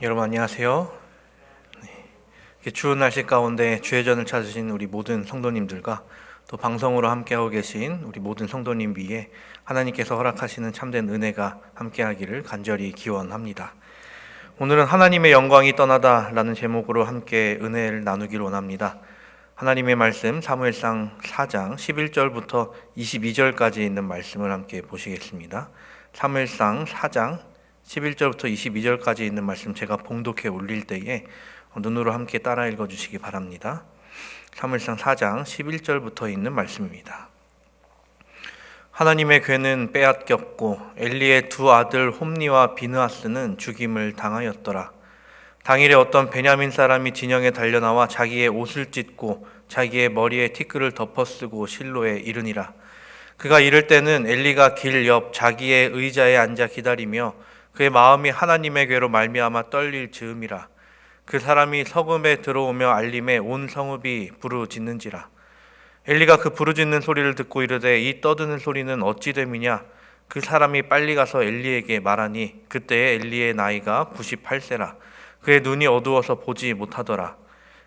여러분 안녕하세요. 이렇게 추운 날씨 가운데 주의 전을 찾으신 우리 모든 성도님들과 또 방송으로 함께하고 계신 우리 모든 성도님 위에 하나님께서 허락하시는 참된 은혜가 함께하기를 간절히 기원합니다. 오늘은 하나님의 영광이 떠나다라는 제목으로 함께 은혜를 나누기를 원합니다. 하나님의 말씀 사무엘상 4장 11절부터 22절까지 있는 말씀을 함께 보시겠습니다. 사무엘상 4장 11절부터 22절까지 있는 말씀 제가 봉독해 올릴 때에 눈으로 함께 따라 읽어주시기 바랍니다. 사무엘상 4장 11절부터 있는 말씀입니다. 하나님의 괴는 빼앗겼고 엘리의 두 아들 홈니와 비느하스는 죽임을 당하였더라. 당일에 어떤 베냐민 사람이 진영에 달려나와 자기의 옷을 찢고 자기의 머리에 티끌을 덮어쓰고 실로에 이르니라. 그가 이를 때는 엘리가 길 옆 자기의 의자에 앉아 기다리며 그의 마음이 하나님의 괴로 말미암아 떨릴 즈음이라. 그 사람이 성읍에 들어오며 알림에 온 성읍이 부르짖는지라. 엘리가 그 부르짖는 소리를 듣고 이르되 이 떠드는 소리는 어찌 됨이냐. 그 사람이 빨리 가서 엘리에게 말하니 그때에 엘리의 나이가 98세라. 그의 눈이 어두워서 보지 못하더라.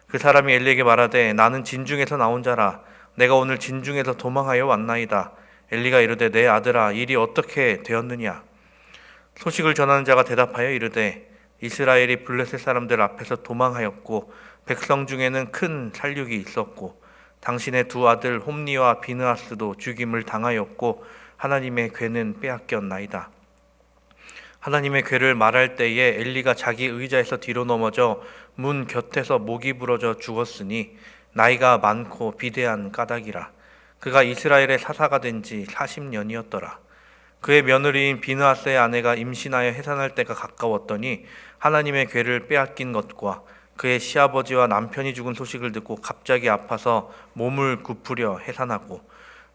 그 사람이 엘리에게 말하되 나는 진중에서 나온 자라. 내가 오늘 진중에서 도망하여 왔나이다. 엘리가 이르되 내 아들아 일이 어떻게 되었느냐. 소식을 전하는 자가 대답하여 이르되 이스라엘이 블레셋 사람들 앞에서 도망하였고 백성 중에는 큰 살육이 있었고 당신의 두 아들 홈니와 비느하스도 죽임을 당하였고 하나님의 괴는 빼앗겼나이다. 하나님의 괴를 말할 때에 엘리가 자기 의자에서 뒤로 넘어져 문 곁에서 목이 부러져 죽었으니 나이가 많고 비대한 까닭이라. 그가 이스라엘의 사사가 된 지 40년이었더라. 그의 며느리인 비느하스의 아내가 임신하여 해산할 때가 가까웠더니 하나님의 괴를 빼앗긴 것과 그의 시아버지와 남편이 죽은 소식을 듣고 갑자기 아파서 몸을 굽으려 해산하고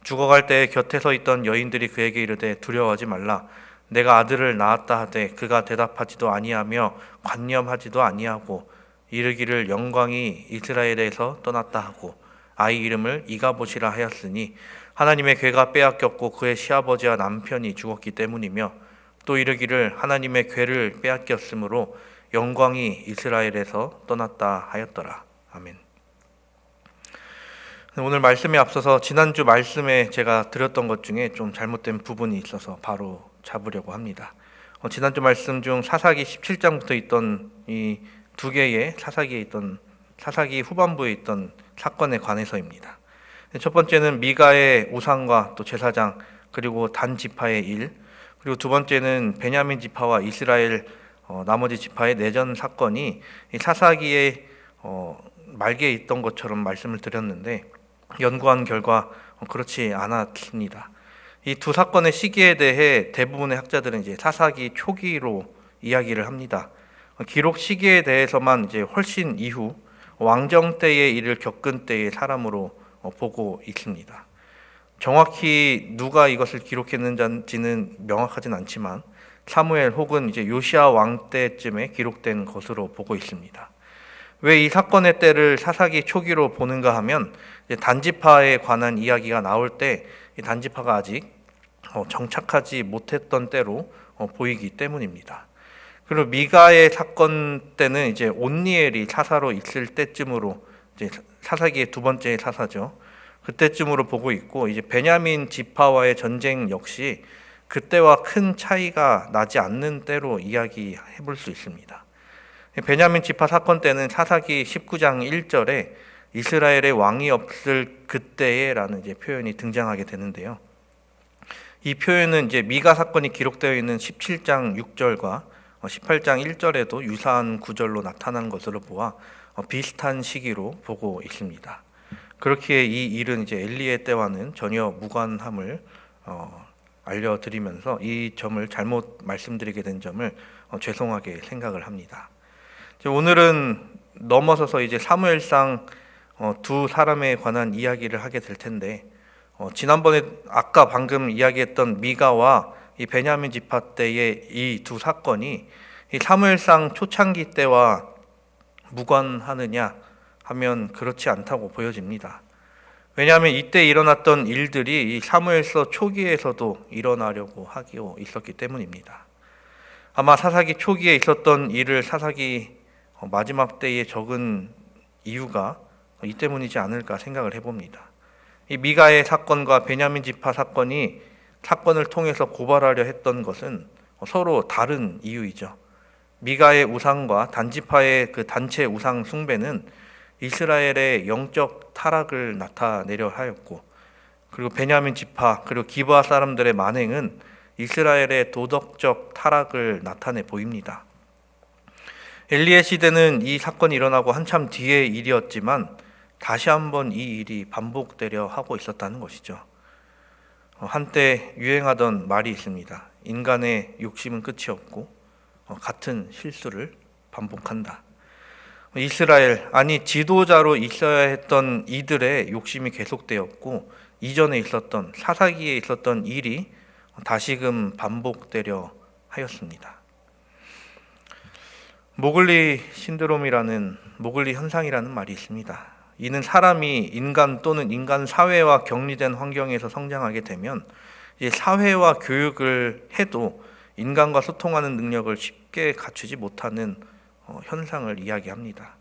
죽어갈 때에 곁에 서 있던 여인들이 그에게 이르되 두려워하지 말라. 내가 아들을 낳았다 하되 그가 대답하지도 아니하며 관념하지도 아니하고 이르기를 영광이 이스라엘에서 떠났다 하고 아이 이름을 이가봇이라 하였으니 하나님의 괴가 빼앗겼고 그의 시아버지와 남편이 죽었기 때문이며 또 이르기를 하나님의 괴를 빼앗겼으므로 영광이 이스라엘에서 떠났다 하였더라. 아멘. 오늘 말씀에 앞서서 지난주 말씀에 제가 드렸던 것 중에 좀 잘못된 부분이 있어서 바로 잡으려고 합니다. 지난주 말씀 중 사사기 17장부터 있던 이 두 개의 사사기에 있던 사사기 후반부에 있던 사건에 관해서입니다. 첫 번째는 미가의 우상과 또 제사장 그리고 단 지파의 일, 그리고 두 번째는 베냐민 지파와 이스라엘 나머지 지파의 내전 사건이 사사기의 말기에 있던 것처럼 말씀을 드렸는데 연구한 결과 그렇지 않았습니다. 이 두 사건의 시기에 대해 대부분의 학자들은 이제 사사기 초기로 이야기를 합니다. 기록 시기에 대해서만 이제 훨씬 이후 왕정 때의 일을 겪은 때의 사람으로 보고 있습니다. 정확히 누가 이것을 기록했는지는 명확하진 않지만 사무엘 혹은 이제 요시야 왕 때쯤에 기록된 것으로 보고 있습니다. 왜 이 사건의 때를 사사기 초기로 보는가 하면 단지파에 관한 이야기가 나올 때 단지파가 아직 정착하지 못했던 때로 보이기 때문입니다. 그리고 미가의 사건 때는 이제 온니엘이 사사로 있을 때쯤으로 이제 사사기의 두 번째 사사죠. 그때쯤으로 보고 있고 이제 베냐민 지파와의 전쟁 역시 그때와 큰 차이가 나지 않는 때로 이야기해 볼 수 있습니다. 베냐민 지파 사건 때는 사사기 19장 1절에 이스라엘의 왕이 없을 그때에라는 이제 표현이 등장하게 되는데요. 이 표현은 이제 미가 사건이 기록되어 있는 17장 6절과 18장 1절에도 유사한 구절로 나타난 것으로 보아 비슷한 시기로 보고 있습니다. 그렇기에 이 일은 이제 엘리의 때와는 전혀 무관함을 알려드리면서 이 점을 잘못 말씀드리게 된 점을 죄송하게 생각을 합니다. 오늘은 넘어서서 이제 사무엘상 두 사람에 관한 이야기를 하게 될 텐데 지난번에 아까 방금 이야기했던 미가와 이 베냐민 지파 때의 이 두 사건이 이 사무엘상 초창기 때와 무관하느냐 하면 그렇지 않다고 보여집니다. 왜냐하면 이때 일어났던 일들이 이 사무엘서 초기에서도 일어나려고 하고 있었기 때문입니다. 아마 사사기 초기에 있었던 일을 사사기 마지막 때에 적은 이유가 이 때문이지 않을까 생각을 해봅니다. 이 미가의 사건과 베냐민 지파 사건이 사건을 통해서 고발하려 했던 것은 서로 다른 이유이죠. 미가의 우상과 단지파의 그 단체 우상 숭배는 이스라엘의 영적 타락을 나타내려 하였고, 그리고 베냐민 지파 그리고 기브아 사람들의 만행은 이스라엘의 도덕적 타락을 나타내 보입니다. 엘리의 시대는 이 사건이 일어나고 한참 뒤의 일이었지만 다시 한번 이 일이 반복되려 하고 있었다는 것이죠. 한때 유행하던 말이 있습니다. 인간의 욕심은 끝이 없고 같은 실수를 반복한다. 이스라엘, 아니 지도자로 있어야 했던 이들의 욕심이 계속되었고, 이전에 있었던 사사기에 있었던 일이 다시금 반복되려 하였습니다. 모글리 신드롬이라는, 모글리 현상이라는 말이 있습니다. 이는 사람이 인간 또는 인간 사회와 격리된 환경에서 성장하게 되면 이 사회와 교육을 해도 인간과 소통하는 능력을 쉽게 갖추지 못하는 현상을 이야기합니다.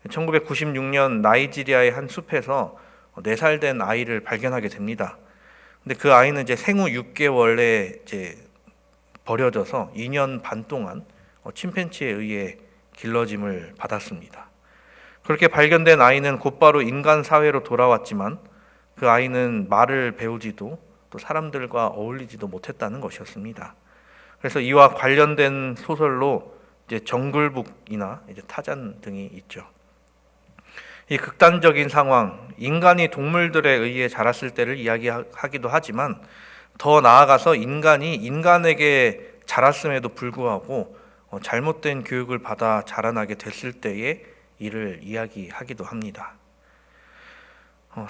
1996년 나이지리아의 한 숲에서 4살 된 아이를 발견하게 됩니다. 근데 그 아이는 이제 생후 6개월에 이제 버려져서 2년 반 동안 침팬지에 의해 길러짐을 받았습니다. 그렇게 발견된 아이는 곧바로 인간 사회로 돌아왔지만 그 아이는 말을 배우지도 또 사람들과 어울리지도 못했다는 것이었습니다. 그래서 이와 관련된 소설로 이제 정글북이나 이제 타잔 등이 있죠. 이 극단적인 상황, 인간이 동물들에 의해 자랐을 때를 이야기하기도 하지만 더 나아가서 인간이 인간에게 자랐음에도 불구하고 잘못된 교육을 받아 자라나게 됐을 때의 일을 이야기하기도 합니다.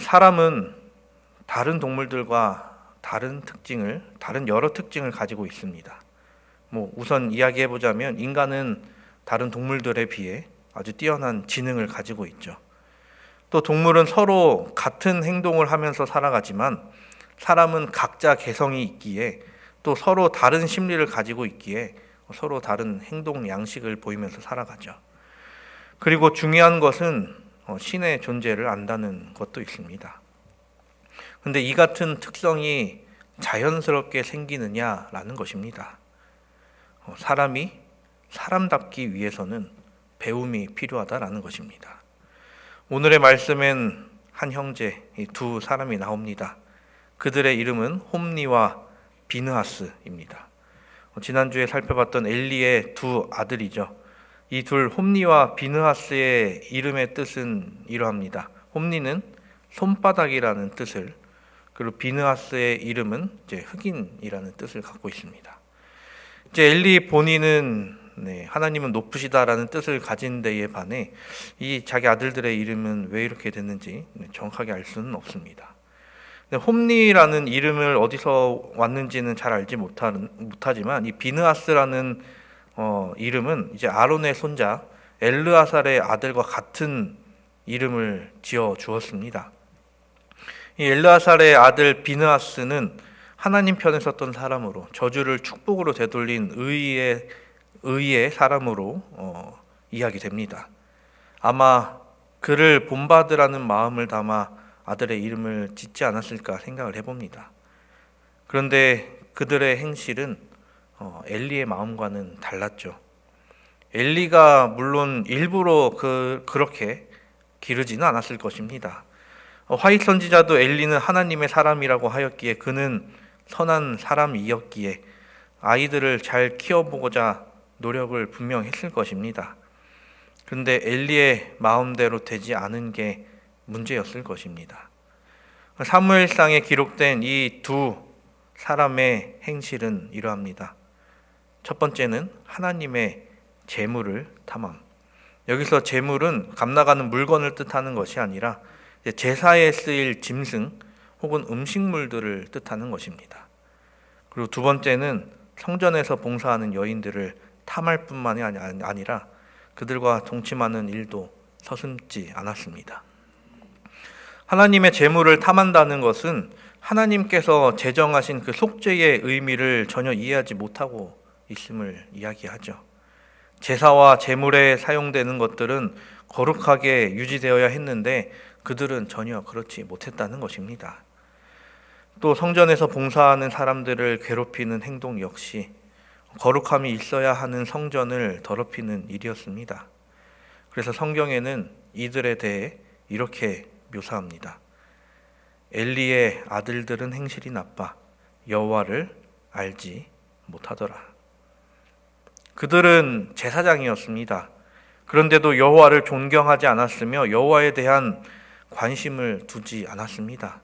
사람은 다른 동물들과 다른 여러 특징을 가지고 있습니다. 우선 이야기해보자면 인간은 다른 동물들에 비해 아주 뛰어난 지능을 가지고 있죠. 또 동물은 서로 같은 행동을 하면서 살아가지만 사람은 각자 개성이 있기에 또 서로 다른 심리를 가지고 있기에 서로 다른 행동 양식을 보이면서 살아가죠. 그리고 중요한 것은 신의 존재를 안다는 것도 있습니다. 근데 이 같은 특성이 자연스럽게 생기느냐라는 것입니다. 사람이 사람답기 위해서는 배움이 필요하다라는 것입니다. 오늘의 말씀엔 한 형제, 두 사람이 나옵니다. 그들의 이름은 홈니와 비느하스입니다. 지난주에 살펴봤던 엘리의 두 아들이죠. 이 둘 홈니와 비느하스의 이름의 뜻은 이러합니다. 홈니는 손바닥이라는 뜻을, 그리고 비느하스의 이름은 이제 흑인이라는 뜻을 갖고 있습니다. 이제 엘리 본인은 하나님은 높으시다라는 뜻을 가진 데에 반해 이 자기 아들들의 이름은 왜 이렇게 됐는지 정확하게 알 수는 없습니다. 홈니라는 이름을 어디서 왔는지는 잘 알지 못하지만 이 비느하스라는 이름은 이제 아론의 손자 엘르아살의 아들과 같은 이름을 지어 주었습니다. 이 엘르아살의 아들 비느하스는 하나님 편에 섰던 사람으로, 저주를 축복으로 되돌린 의의 사람으로 이야기됩니다. 아마 그를 본받으라는 마음을 담아 아들의 이름을 짓지 않았을까 생각을 해봅니다. 그런데 그들의 행실은 엘리의 마음과는 달랐죠. 엘리가 물론 일부러 그렇게 기르지는 않았을 것입니다. 화익 선지자도 엘리는 하나님의 사람이라고 하였기에 그는 선한 사람이었기에 아이들을 잘 키워보고자 노력을 분명 했을 것입니다. 그런데 엘리의 마음대로 되지 않은 게 문제였을 것입니다. 사무엘상에 기록된 이 두 사람의 행실은 이러합니다. 첫 번째는 하나님의 재물을 탐함. 여기서 재물은 값나가는 물건을 뜻하는 것이 아니라 제사에 쓰일 짐승 혹은 음식물들을 뜻하는 것입니다. 그리고 두 번째는 성전에서 봉사하는 여인들을 탐할 뿐만이 아니라 그들과 동침하는 일도 서슴지 않았습니다. 하나님의 재물을 탐한다는 것은 하나님께서 제정하신 그 속죄의 의미를 전혀 이해하지 못하고 있음을 이야기하죠. 제사와 제물에 사용되는 것들은 거룩하게 유지되어야 했는데 그들은 전혀 그렇지 못했다는 것입니다. 또 성전에서 봉사하는 사람들을 괴롭히는 행동 역시 거룩함이 있어야 하는 성전을 더럽히는 일이었습니다. 그래서 성경에는 이들에 대해 이렇게 묘사합니다. 엘리의 아들들은 행실이 나빠 여호와를 알지 못하더라. 그들은 제사장이었습니다. 그런데도 여호와를 존경하지 않았으며 여호와에 대한 관심을 두지 않았습니다.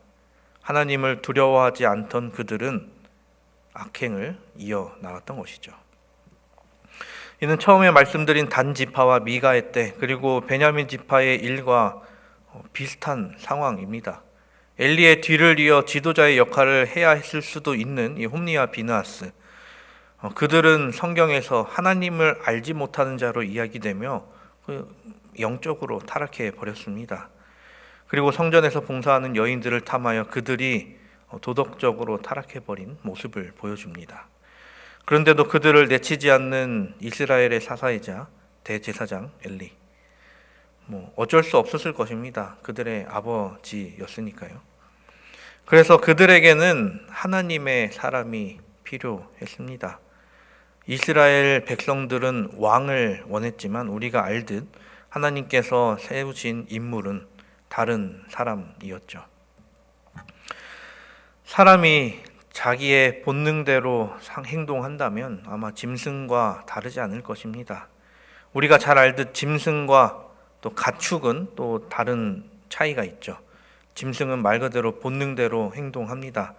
하나님을 두려워하지 않던 그들은 악행을 이어나갔던 것이죠. 이는 처음에 말씀드린 단 지파와 미가의 때 그리고 베냐민 지파의 일과 비슷한 상황입니다. 엘리의 뒤를 이어 지도자의 역할을 해야 했을 수도 있는 이 홈리와 비느하스, 그들은 성경에서 하나님을 알지 못하는 자로 이야기되며 영적으로 타락해 버렸습니다. 그리고 성전에서 봉사하는 여인들을 탐하여 그들이 도덕적으로 타락해 버린 모습을 보여줍니다. 그런데도 그들을 내치지 않는 이스라엘의 사사이자 대제사장 엘리, 어쩔 수 없었을 것입니다. 그들의 아버지였으니까요. 그래서 그들에게는 하나님의 사람이 필요했습니다. 이스라엘 백성들은 왕을 원했지만 우리가 알듯 하나님께서 세우신 인물은 다른 사람이었죠. 사람이 자기의 본능대로 행동한다면 아마 짐승과 다르지 않을 것입니다. 우리가 잘 알듯 짐승과 또 가축은 또 다른 차이가 있죠. 짐승은 말 그대로 본능대로 행동합니다.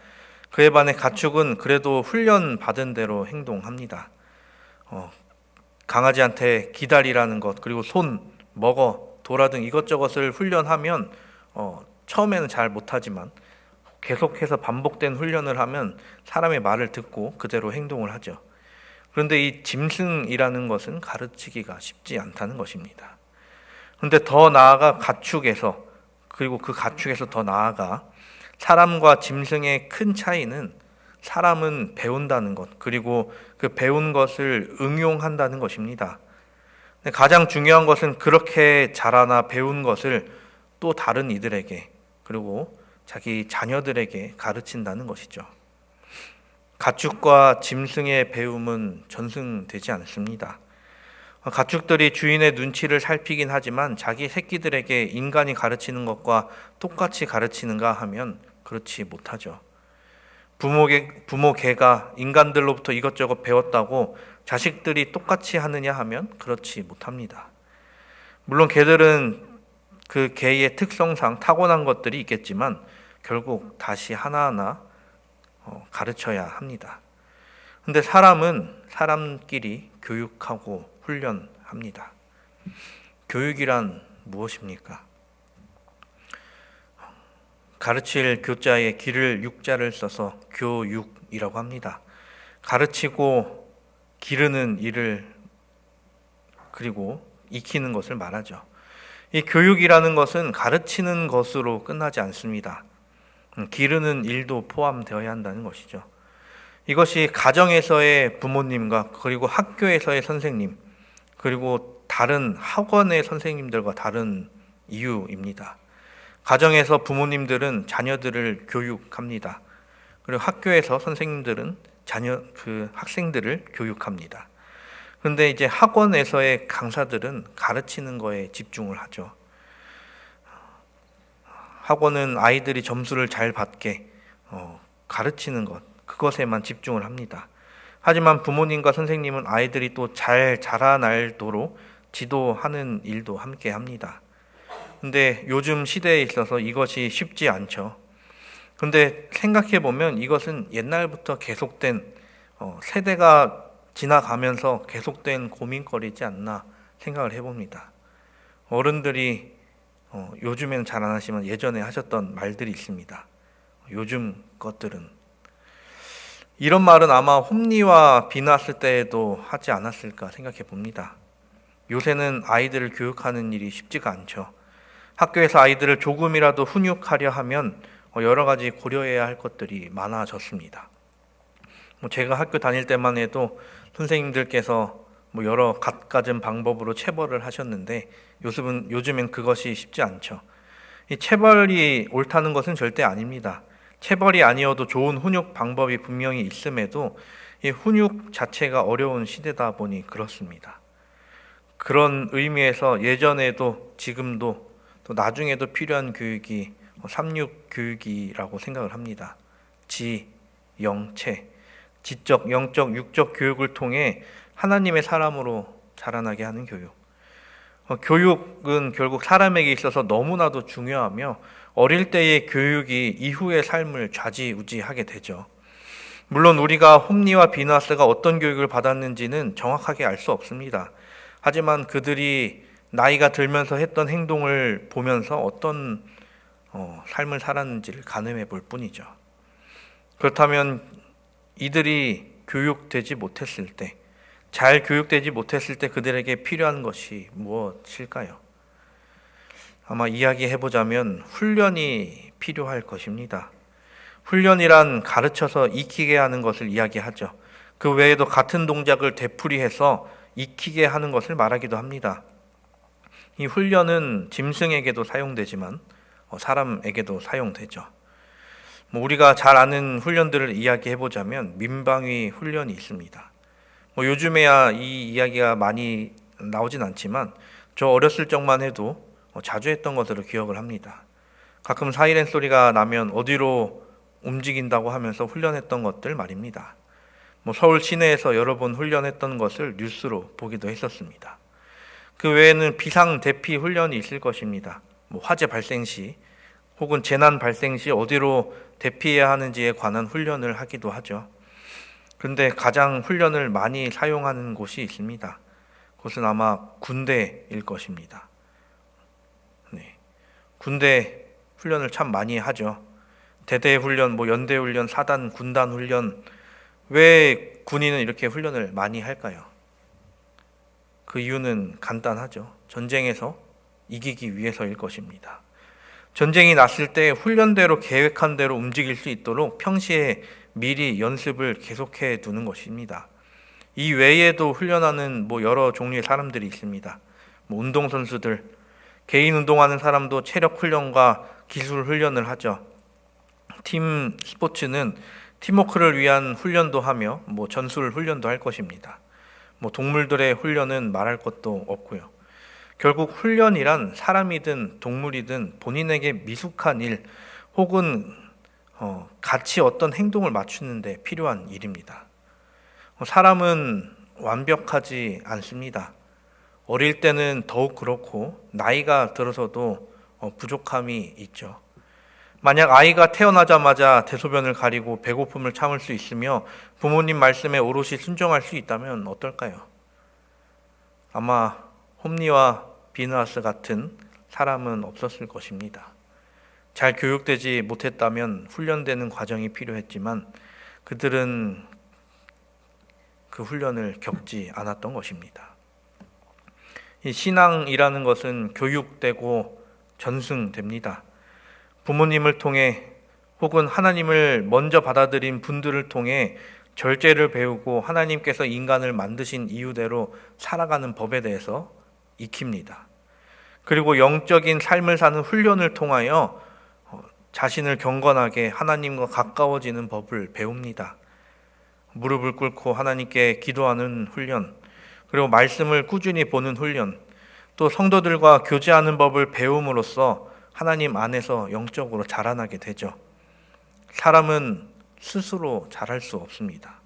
그에 반해 가축은 그래도 훈련 받은 대로 행동합니다. 강아지한테 기다리라는 것, 그리고 손, 먹어, 돌아 등 이것저것을 훈련하면 처음에는 잘 못하지만 계속해서 반복된 훈련을 하면 사람의 말을 듣고 그대로 행동을 하죠. 그런데 이 짐승이라는 것은 가르치기가 쉽지 않다는 것입니다. 그런데 더 나아가 가축에서, 그리고 그 가축에서 더 나아가 사람과 짐승의 큰 차이는 사람은 배운다는 것, 그리고 그 배운 것을 응용한다는 것입니다. 가장 중요한 것은 그렇게 자라나 배운 것을 또 다른 이들에게, 그리고 자기 자녀들에게 가르친다는 것이죠. 가축과 짐승의 배움은 전승되지 않습니다. 가축들이 주인의 눈치를 살피긴 하지만 자기 새끼들에게 인간이 가르치는 것과 똑같이 가르치는가 하면 그렇지 못하죠. 부모 개가 인간들로부터 이것저것 배웠다고 자식들이 똑같이 하느냐 하면 그렇지 못합니다. 물론 개들은 그 개의 특성상 타고난 것들이 있겠지만 결국 다시 하나하나 가르쳐야 합니다. 그런데 사람은 사람끼리 교육하고 훈련합니다. 교육이란 무엇입니까? 가르칠 교자에 기를 육자를 써서 교육이라고 합니다. 가르치고 기르는 일을, 그리고 익히는 것을 말하죠. 이 교육이라는 것은 가르치는 것으로 끝나지 않습니다. 기르는 일도 포함되어야 한다는 것이죠. 이것이 가정에서의 부모님과 그리고 학교에서의 선생님, 그리고 다른 학원의 선생님들과 다른 이유입니다. 가정에서 부모님들은 자녀들을 교육합니다. 그리고 학교에서 선생님들은 학생들을 교육합니다. 그런데 이제 학원에서의 강사들은 가르치는 거에 집중을 하죠. 학원은 아이들이 점수를 잘 받게 가르치는 것, 그것에만 집중을 합니다. 하지만 부모님과 선생님은 아이들이 또 잘 자라날도록 지도하는 일도 함께 합니다. 근데 요즘 시대에 있어서 이것이 쉽지 않죠. 근데 생각해 보면 이것은 옛날부터 계속된, 세대가 지나가면서 계속된 고민거리지 않나 생각을 해봅니다. 어른들이 요즘에는 잘 안 하시지만 예전에 하셨던 말들이 있습니다. 요즘 것들은, 이런 말은 아마 홈리와 비느하스 때에도 하지 않았을까 생각해 봅니다. 요새는 아이들을 교육하는 일이 쉽지가 않죠. 학교에서 아이들을 조금이라도 훈육하려 하면 여러 가지 고려해야 할 것들이 많아졌습니다. 제가 학교 다닐 때만 해도 선생님들께서 여러 갖가진 방법으로 체벌을 하셨는데 요즘엔 그것이 쉽지 않죠. 이 체벌이 옳다는 것은 절대 아닙니다. 체벌이 아니어도 좋은 훈육 방법이 분명히 있음에도 이 훈육 자체가 어려운 시대다 보니 그렇습니다. 그런 의미에서 예전에도 지금도 또 나중에도 필요한 교육이 삼육 교육이라고 생각을 합니다. 지, 영, 체, 지적, 영적, 육적 교육을 통해 하나님의 사람으로 자라나게 하는 교육. 교육은 결국 사람에게 있어서 너무나도 중요하며 어릴 때의 교육이 이후의 삶을 좌지우지하게 되죠. 물론 우리가 홈리와 비나스가 어떤 교육을 받았는지는 정확하게 알 수 없습니다. 하지만 그들이 나이가 들면서 했던 행동을 보면서 어떤 삶을 살았는지를 가늠해 볼 뿐이죠. 그렇다면 이들이 교육되지 못했을 때, 잘 교육되지 못했을 때 그들에게 필요한 것이 무엇일까요? 아마 이야기해보자면 훈련이 필요할 것입니다. 훈련이란 가르쳐서 익히게 하는 것을 이야기하죠. 그 외에도 같은 동작을 되풀이해서 익히게 하는 것을 말하기도 합니다. 이 훈련은 짐승에게도 사용되지만 사람에게도 사용되죠. 우리가 잘 아는 훈련들을 이야기해보자면 민방위 훈련이 있습니다. 요즘에야 이 이야기가 많이 나오진 않지만 저 어렸을 적만 해도 자주 했던 것으로 기억을 합니다. 가끔 사이렌 소리가 나면 어디로 움직인다고 하면서 훈련했던 것들 말입니다. 서울 시내에서 여러 번 훈련했던 것을 뉴스로 보기도 했었습니다. 그 외에는 비상 대피 훈련이 있을 것입니다. 화재 발생 시 혹은 재난 발생 시 어디로 대피해야 하는지에 관한 훈련을 하기도 하죠. 그런데 가장 훈련을 많이 사용하는 곳이 있습니다. 그것은 아마 군대일 것입니다. 네. 군대 훈련을 참 많이 하죠. 대대 훈련, 연대 훈련, 사단, 군단 훈련. 왜 군인은 이렇게 훈련을 많이 할까요? 그 이유는 간단하죠. 전쟁에서 이기기 위해서일 것입니다. 전쟁이 났을 때 훈련대로 계획한 대로 움직일 수 있도록 평시에 미리 연습을 계속해 두는 것입니다. 이 외에도 훈련하는 여러 종류의 사람들이 있습니다. 운동선수들, 개인 운동하는 사람도 체력 훈련과 기술 훈련을 하죠. 팀 스포츠는 팀워크를 위한 훈련도 하며 전술 훈련도 할 것입니다. 동물들의 훈련은 말할 것도 없고요. 결국 훈련이란 사람이든 동물이든 본인에게 미숙한 일 혹은 같이 어떤 행동을 맞추는데 필요한 일입니다. 사람은 완벽하지 않습니다. 어릴 때는 더욱 그렇고 나이가 들어서도 부족함이 있죠. 만약 아이가 태어나자마자 대소변을 가리고 배고픔을 참을 수 있으며 부모님 말씀에 오롯이 순종할 수 있다면 어떨까요? 아마 홈리와 비느하스 같은 사람은 없었을 것입니다. 잘 교육되지 못했다면 훈련되는 과정이 필요했지만 그들은 그 훈련을 겪지 않았던 것입니다. 이 신앙이라는 것은 교육되고 전승됩니다. 부모님을 통해 혹은 하나님을 먼저 받아들인 분들을 통해 절제를 배우고 하나님께서 인간을 만드신 이유대로 살아가는 법에 대해서 익힙니다. 그리고 영적인 삶을 사는 훈련을 통하여 자신을 경건하게 하나님과 가까워지는 법을 배웁니다. 무릎을 꿇고 하나님께 기도하는 훈련, 그리고 말씀을 꾸준히 보는 훈련, 또 성도들과 교제하는 법을 배움으로써 하나님 안에서 영적으로 자라나게 되죠. 사람은 스스로 자랄 수 없습니다.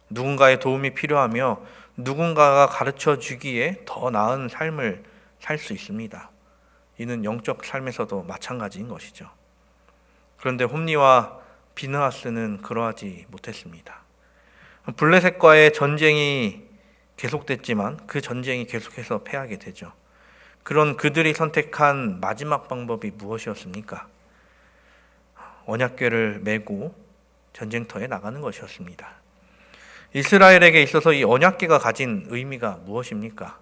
누군가의 도움이 필요하며 누군가가 가르쳐 주기에 더 나은 삶을 살 수 있습니다. 이는 영적 삶에서도 마찬가지인 것이죠. 그런데 홈리와 비느하스는 그러하지 못했습니다. 블레셋과의 전쟁이 계속됐지만 그 전쟁이 계속해서 패하게 되죠. 그런 그들이 선택한 마지막 방법이 무엇이었습니까? 언약궤를 메고 전쟁터에 나가는 것이었습니다. 이스라엘에게 있어서 이 언약궤가 가진 의미가 무엇입니까?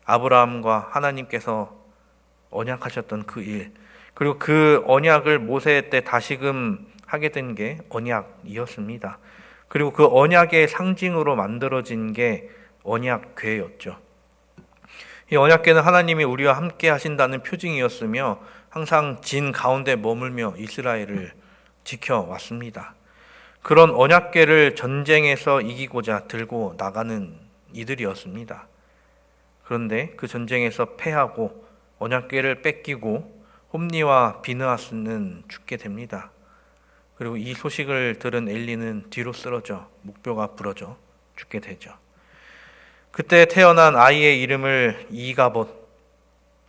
아브라함과 하나님께서 언약하셨던 그 일, 그리고 그 언약을 모세 때 다시금 하게 된 게 언약이었습니다. 그리고 그 언약의 상징으로 만들어진 게 언약궤였죠. 이 언약궤는 하나님이 우리와 함께 하신다는 표징이었으며 항상 진 가운데 머물며 이스라엘을 지켜왔습니다. 그런 언약궤를 전쟁에서 이기고자 들고 나가는 이들이었습니다. 그런데 그 전쟁에서 패하고 언약궤를 뺏기고 홈니와 비느하스는 죽게 됩니다. 그리고 이 소식을 들은 엘리는 뒤로 쓰러져 목뼈가 부러져 죽게 되죠. 그때 태어난 아이의 이름을 이가봇,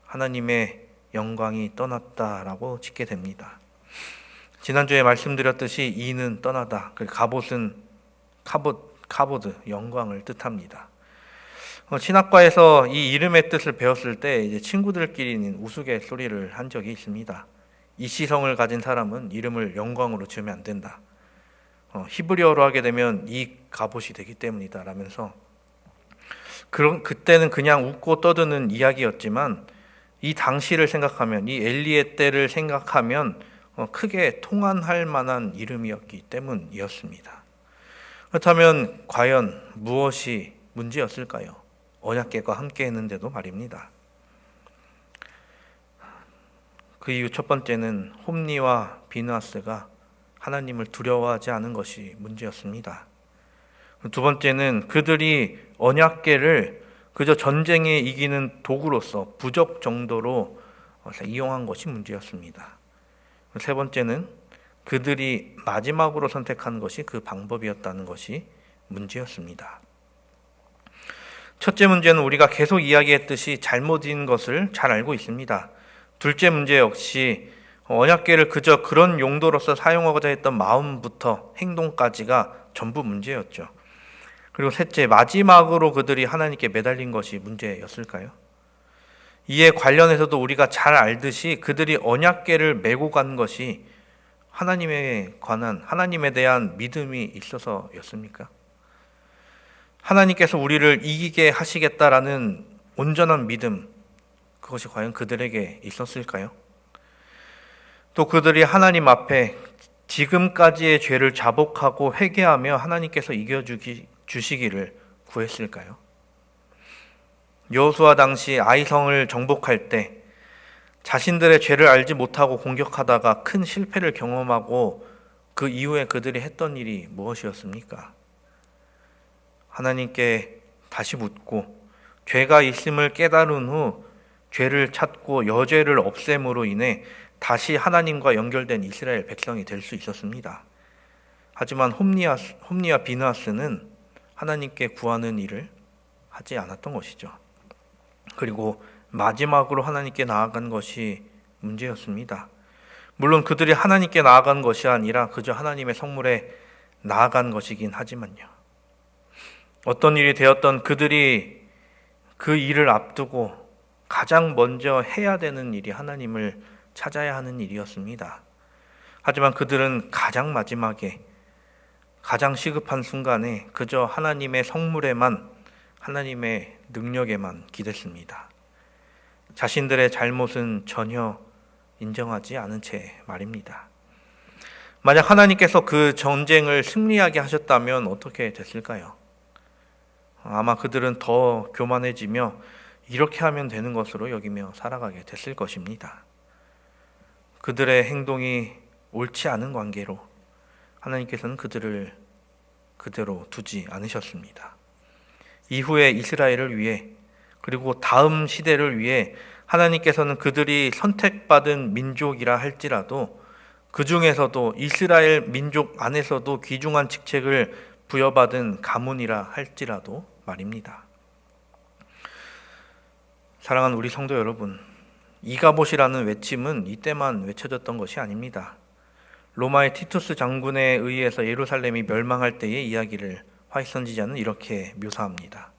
하나님의 영광이 떠났다라고 짓게 됩니다. 지난주에 말씀드렸듯이 이는 떠나다, 가봇은 카보드, 영광을 뜻합니다. 신학과에서 이 이름의 뜻을 배웠을 때 이제 친구들끼리는 우스갯소리를 한 적이 있습니다. 이 시성을 가진 사람은 이름을 영광으로 지으면 안 된다. 히브리어로 하게 되면 이 가봇이 되기 때문이다 라면서 그때는 그냥 웃고 떠드는 이야기였지만 이 당시를 생각하면, 이 엘리의 때를 생각하면 크게 통한할 만한 이름이었기 때문이었습니다. 그렇다면 과연 무엇이 문제였을까요? 언약궤가 함께 했는데도 말입니다. 그 이유 첫 번째는 홈니와 비느하스가 하나님을 두려워하지 않은 것이 문제였습니다. 두 번째는 그들이 언약궤를 그저 전쟁에 이기는 도구로서 부적 정도로 이용한 것이 문제였습니다. 세 번째는 그들이 마지막으로 선택한 것이 그 방법이었다는 것이 문제였습니다. 첫째 문제는 우리가 계속 이야기했듯이 잘못인 것을 잘 알고 있습니다. 둘째 문제 역시 언약궤를 그저 그런 용도로서 사용하고자 했던 마음부터 행동까지가 전부 문제였죠. 그리고 셋째, 마지막으로 그들이 하나님께 매달린 것이 문제였을까요? 이에 관련해서도 우리가 잘 알듯이 그들이 언약궤를 메고 간 것이 하나님에 대한 믿음이 있어서였습니까? 하나님께서 우리를 이기게 하시겠다라는 온전한 믿음, 그것이 과연 그들에게 있었을까요? 또 그들이 하나님 앞에 지금까지의 죄를 자복하고 회개하며 하나님께서 이겨주시기를 구했을까요? 여호수아 당시 아이성을 정복할 때 자신들의 죄를 알지 못하고 공격하다가 큰 실패를 경험하고 그 이후에 그들이 했던 일이 무엇이었습니까? 하나님께 다시 묻고 죄가 있음을 깨달은 후 죄를 찾고 여죄를 없앰으로 인해 다시 하나님과 연결된 이스라엘 백성이 될 수 있었습니다. 하지만 홈니와 비느하스는 하나님께 구하는 일을 하지 않았던 것이죠. 그리고 마지막으로 하나님께 나아간 것이 문제였습니다. 물론 그들이 하나님께 나아간 것이 아니라 그저 하나님의 성물에 나아간 것이긴 하지만요. 어떤 일이 되었던 그들이 그 일을 앞두고 가장 먼저 해야 되는 일이 하나님을 찾아야 하는 일이었습니다. 하지만 그들은 가장 마지막에, 가장 시급한 순간에 그저 하나님의 성물에만, 하나님의 능력에만 기댔습니다. 자신들의 잘못은 전혀 인정하지 않은 채 말입니다. 만약 하나님께서 그 전쟁을 승리하게 하셨다면 어떻게 됐을까요? 아마 그들은 더 교만해지며 이렇게 하면 되는 것으로 여기며 살아가게 됐을 것입니다. 그들의 행동이 옳지 않은 관계로 하나님께서는 그들을 그대로 두지 않으셨습니다. 이후에 이스라엘을 위해, 그리고 다음 시대를 위해 하나님께서는 그들이 선택받은 민족이라 할지라도 그 중에서도 이스라엘 민족 안에서도 귀중한 직책을 부여받은 가문이라 할지라도 말입니다. 사랑하는 우리 성도 여러분, 이가봇이라는 외침은 이때만 외쳐졌던 것이 아닙니다. 로마의 티투스 장군에 의해서 예루살렘이 멸망할 때의 이야기를 화이트 선지자는 이렇게 묘사합니다.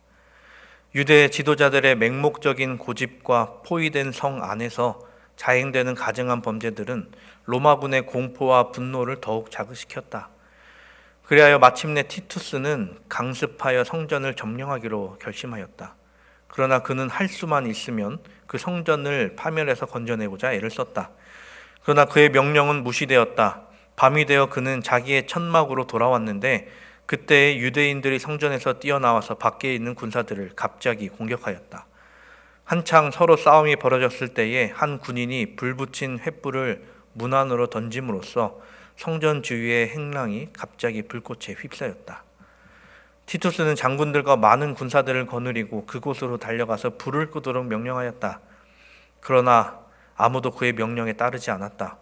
유대 지도자들의 맹목적인 고집과 포위된 성 안에서 자행되는 가증한 범죄들은 로마군의 공포와 분노를 더욱 자극시켰다. 그리하여 마침내 티투스는 강습하여 성전을 점령하기로 결심하였다. 그러나 그는 할 수만 있으면 그 성전을 파멸해서 건져내고자 애를 썼다. 그러나 그의 명령은 무시되었다. 밤이 되어 그는 자기의 천막으로 돌아왔는데 그때 유대인들이 성전에서 뛰어나와서 밖에 있는 군사들을 갑자기 공격하였다. 한창 서로 싸움이 벌어졌을 때에 한 군인이 불 붙인 횃불을 문 안으로 던짐으로써 성전 주위의 행랑이 갑자기 불꽃에 휩싸였다. 티투스는 장군들과 많은 군사들을 거느리고 그곳으로 달려가서 불을 끄도록 명령하였다. 그러나 아무도 그의 명령에 따르지 않았다.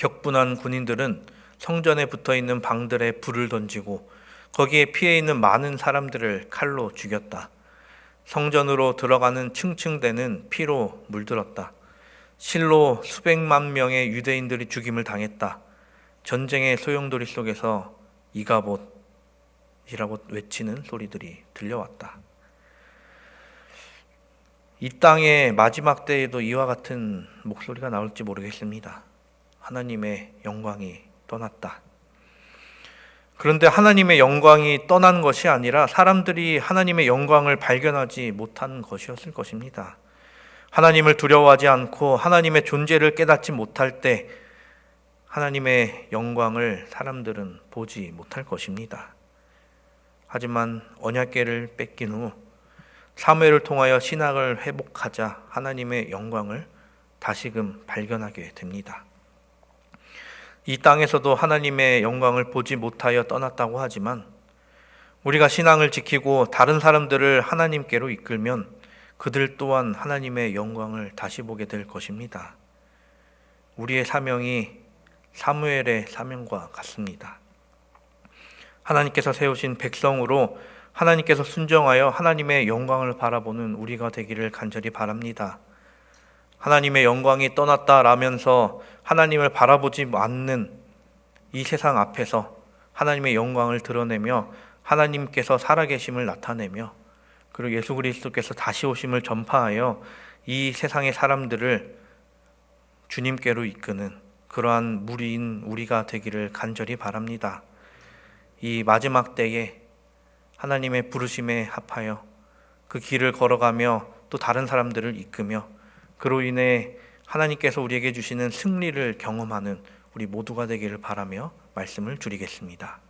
격분한 군인들은 성전에 붙어있는 방들에 불을 던지고 거기에 피해 있는 많은 사람들을 칼로 죽였다. 성전으로 들어가는 층층대는 피로 물들었다. 실로 수백만 명의 유대인들이 죽임을 당했다. 전쟁의 소용돌이 속에서 이가봇이라고 외치는 소리들이 들려왔다. 이 땅의 마지막 때에도 이와 같은 목소리가 나올지 모르겠습니다. 하나님의 영광이 떠났다. 그런데 하나님의 영광이 떠난 것이 아니라 사람들이 하나님의 영광을 발견하지 못한 것이었을 것입니다. 하나님을 두려워하지 않고 하나님의 존재를 깨닫지 못할 때 하나님의 영광을 사람들은 보지 못할 것입니다. 하지만 언약궤를 뺏긴 후 사무엘을 통하여 신학을 회복하자 하나님의 영광을 다시금 발견하게 됩니다. 이 땅에서도 하나님의 영광을 보지 못하여 떠났다고 하지만 우리가 신앙을 지키고 다른 사람들을 하나님께로 이끌면 그들 또한 하나님의 영광을 다시 보게 될 것입니다. 우리의 사명이 사무엘의 사명과 같습니다. 하나님께서 세우신 백성으로 하나님께서 순종하여 하나님의 영광을 바라보는 우리가 되기를 간절히 바랍니다. 하나님의 영광이 떠났다라면서 하나님을 바라보지 않는 이 세상 앞에서 하나님의 영광을 드러내며 하나님께서 살아계심을 나타내며 그리고 예수 그리스도께서 다시 오심을 전파하여 이 세상의 사람들을 주님께로 이끄는 그러한 무리인 우리가 되기를 간절히 바랍니다. 이 마지막 때에 하나님의 부르심에 합하여 그 길을 걸어가며 또 다른 사람들을 이끄며 그로 인해 하나님께서 우리에게 주시는 승리를 경험하는 우리 모두가 되기를 바라며 말씀을 줄이겠습니다.